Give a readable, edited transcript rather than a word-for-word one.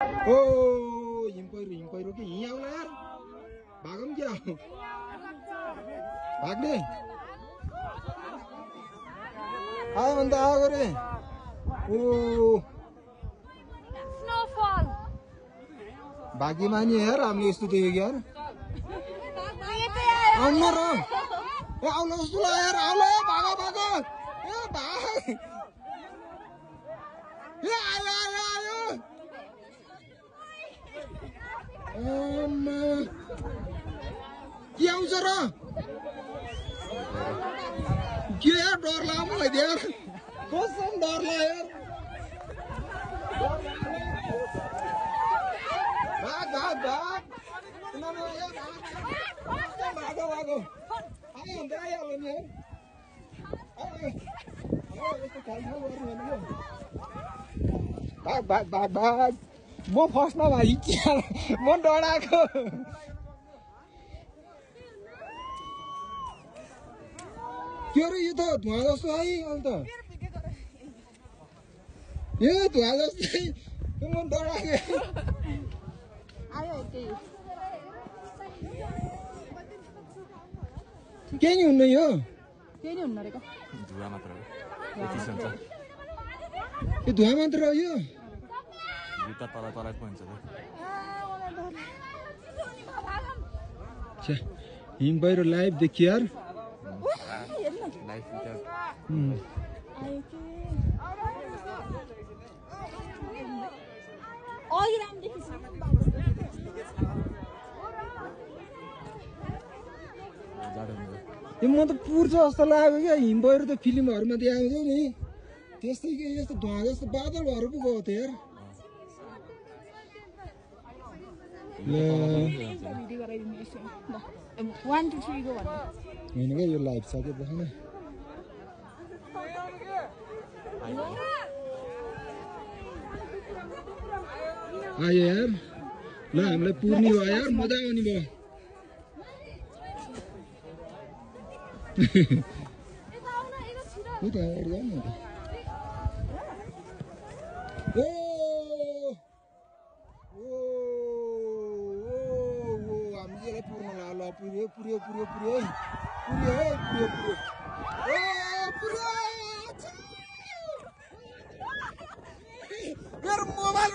Oh, हिम पहिरो के यहीँ आउला यार भागौँ क्या भाग्ने आयो भने त आएको रे ओ स्नोफल भाग्यमानी यार हामीले यस्तो देख्यो यार आउनु र ए आउला जस्तो लाग्यो यार आउला भागो भागो ए भाग ए आयो आयो आयो के आउँछ र के यार डर लाग्यो मलाई यार कसम डर लाग्यो यार भाग भाग भाग भागो भागो आयो भने त आइहाल्यो नि यार भाग भाग भाग भाग म फर्स्टमा भाइ म डराएको के अरे यो त धुवा जस्तो है अन्त ए धुवा जस्तै म डराएको केही नि हुन्न यो केही नि हुन्न रहेको धुवा मात्र हो यो धुवा मात्र हो यो जुत्ता तल तल पन्छ त हिम पहिरो लाइभ देखियो यार लाइफ यो म त पुर्छ जस्तो लाग्यो क्या हिम पहिरो त फिल्महरूमा देखाउँछ नि त्यस्तै के यस्तो धुवा जस्तो बादल भएर पो गयो त यार होइन क्या यो लाइभ छ क्या देखाउन आयो यार ल हामीलाई पुर्ने भयो यार मजा आउने भयो हामी पुर्न ल पुर्यो पुर्यो पुर्यो पुर्यो पुर्यो पुर्यो पुर्यो मेरो मोबाइल